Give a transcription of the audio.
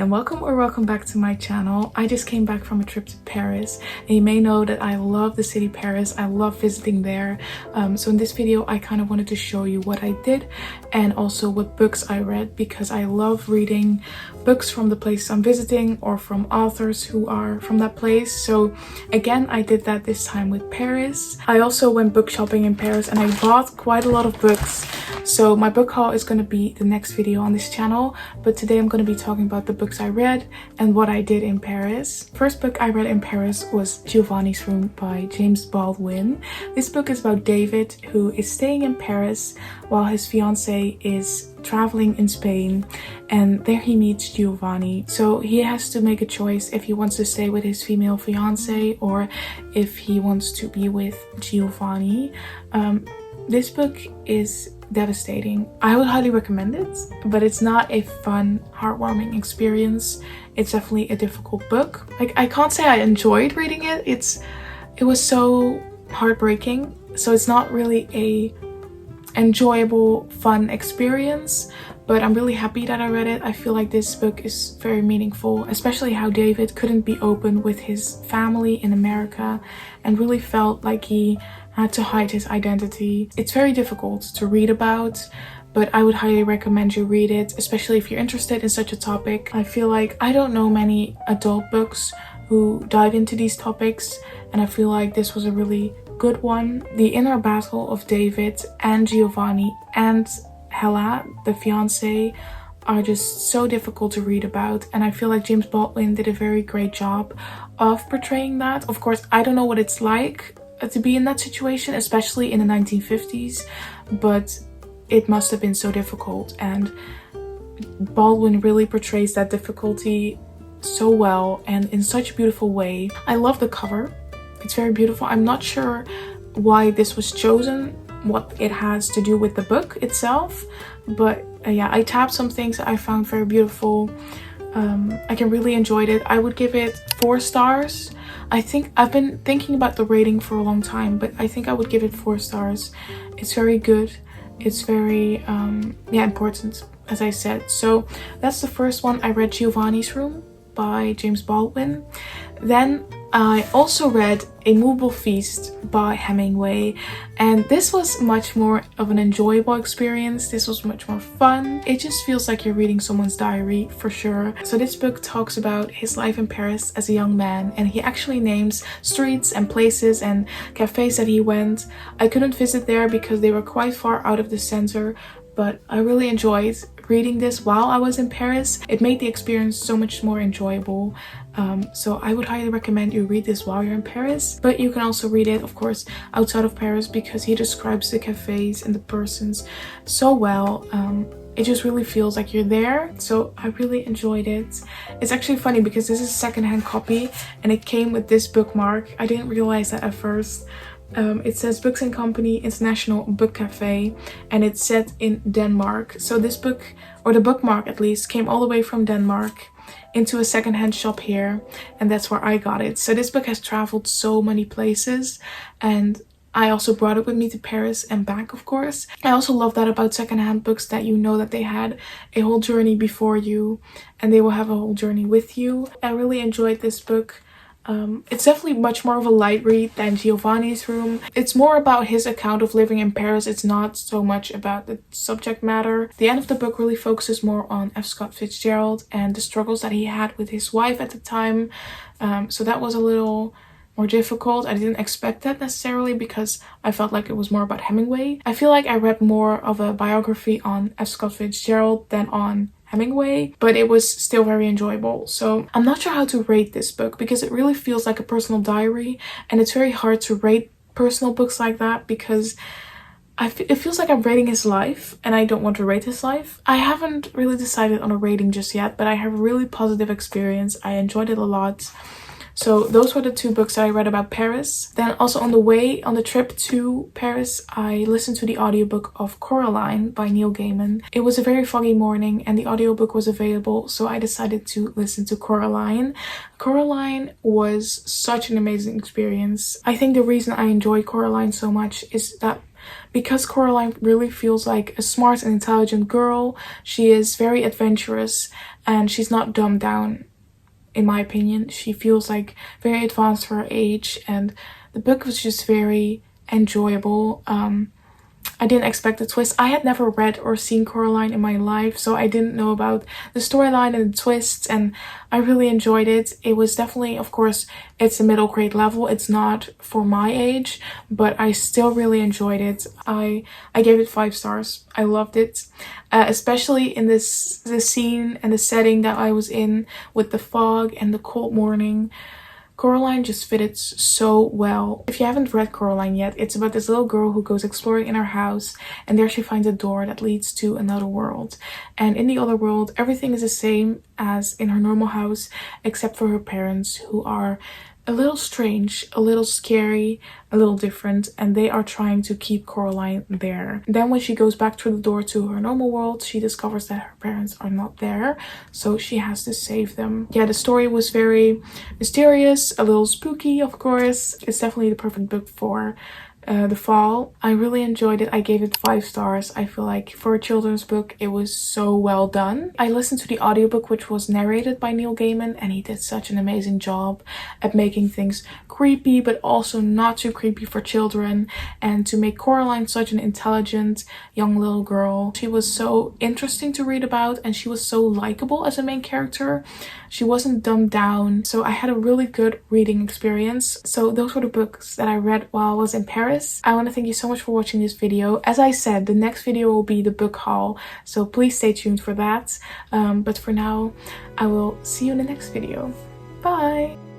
and welcome back to my channel. I just came back from a trip to Paris, and you may know that I love the city Paris. I love visiting there. So in this video I kind of wanted to show you what I did and also what books I read, because I love reading books from the place I'm visiting or from authors who are from that place. So again, I did that this time with Paris. I also went book shopping in Paris and I bought quite a lot of books. So my book haul is going to be the next video on this channel, but today I'm going to be talking about the books I read and what I did in Paris. First book I read in Paris was Giovanni's Room by James Baldwin. This book is about David, who is staying in Paris while his fiance is traveling in Spain, and there he meets Giovanni. So he has to make a choice if he wants to stay with his female fiance or if he wants to be with Giovanni. This book is devastating. I would highly recommend it, but it's not a fun, heartwarming experience. It's definitely a difficult book. Like, I can't say I enjoyed reading it. It was so heartbreaking, so it's not really a enjoyable, fun experience, but I'm really happy that I read it. I feel like this book is very meaningful, especially how David couldn't be open with his family in America and really felt like he had to hide his identity. It's very difficult to read about, but I would highly recommend you read it, especially if you're interested in such a topic. I feel like I don't know many adult books who dive into these topics, and I feel like this was a really good one. The inner battle of David and Giovanni and Hella, the fiance, are just so difficult to read about, and I feel like James Baldwin did a very great job of portraying that. Of course, I don't know what it's like to be in that situation, especially in the 1950s, but it must have been so difficult, and Baldwin really portrays that difficulty so well and in such a beautiful way. I love the cover. It's very beautiful. I'm not sure why this was chosen, what it has to do with the book itself, but yeah, I tapped some things that I found very beautiful. I really enjoyed it. I would give it 4 stars. I think I've been thinking about the rating for a long time, but I think I would give it 4 stars. It's very good. It's very important, as I said. So that's the first one. I read Giovanni's Room by James Baldwin. Then I also read A Moveable Feast by Hemingway, and this was much more of an enjoyable experience. This was much more fun. It just feels like you're reading someone's diary for sure. So this book talks about his life in Paris as a young man, and he actually names streets and places and cafes that he went. I couldn't visit there because they were quite far out of the center, but I really enjoyed reading this while I was in Paris. It made the experience so much more enjoyable. So I would highly recommend you read this while you're in Paris, but you can also read it, of course, outside of Paris, because he describes the cafes and the persons so well. It just really feels like you're there. So I really enjoyed it. It's actually funny because this is a secondhand copy and it came with this bookmark. I didn't realize that at first. It says Books and Company International Book Cafe, and it's set in Denmark. So this book, or the bookmark at least, came all the way from Denmark into a secondhand shop here, and that's where I got it. So this book has traveled so many places, and I also brought it with me to Paris and back, of course. I also love that about secondhand books, that you know that they had a whole journey before you and they will have a whole journey with you. I really enjoyed this book. It's definitely much more of a light read than Giovanni's Room. It's more about his account of living in Paris. It's not so much about the subject matter. The end of the book really focuses more on F. Scott Fitzgerald and the struggles that he had with his wife at the time. So that was a little more difficult. I didn't expect that necessarily because I felt like it was more about Hemingway. I feel like I read more of a biography on F. Scott Fitzgerald than on Hemingway, but it was still very enjoyable. So I'm not sure how to rate this book because it really feels like a personal diary, and it's very hard to rate personal books like that because it feels like I'm rating his life and I don't want to rate his life. I haven't really decided on a rating just yet, but I have a really positive experience. I enjoyed it a lot. So those were the 2 books that I read about Paris. Then also on the trip to Paris, I listened to the audiobook of Coraline by Neil Gaiman. It was a very foggy morning and the audiobook was available, so I decided to listen to Coraline. Coraline was such an amazing experience. I think the reason I enjoyed Coraline so much is that because Coraline really feels like a smart and intelligent girl. She is very adventurous and she's not dumbed down, in my opinion. She feels like very advanced for her age, and the book was just very enjoyable. I didn't expect the twist. I had never read or seen Coraline in my life, so I didn't know about the storyline and the twists, and I really enjoyed it. It was definitely, of course, it's a middle grade level. It's not for my age, but I still really enjoyed it. I gave it 5 stars. I loved it, especially in the scene and the setting that I was in with the fog and the cold morning. Coraline just fitted so well. If you haven't read Coraline yet, it's about this little girl who goes exploring in her house, and there she finds a door that leads to another world. And in the other world, everything is the same as in her normal house, except for her parents, who are a little strange, a little scary, a little different, and they are trying to keep Coraline there. Then when she goes back through the door to her normal world, she discovers that her parents are not there, so she has to save them. Yeah, the story was very mysterious, a little spooky, of course. It's definitely the perfect book for the fall. I really enjoyed it. I gave it 5 stars. I feel like for a children's book, it was so well done. I listened to the audiobook, which was narrated by Neil Gaiman, and he did such an amazing job at making things creepy, but also not too creepy for children, and to make Coraline such an intelligent young little girl. She was so interesting to read about, and she was so likable as a main character. She wasn't dumbed down, so I had a really good reading experience. So those were the books that I read while I was in Paris. I want to thank you so much for watching this video. As I said, the next video will be the book haul, so please stay tuned for that. But for now, I will see you in the next video. Bye!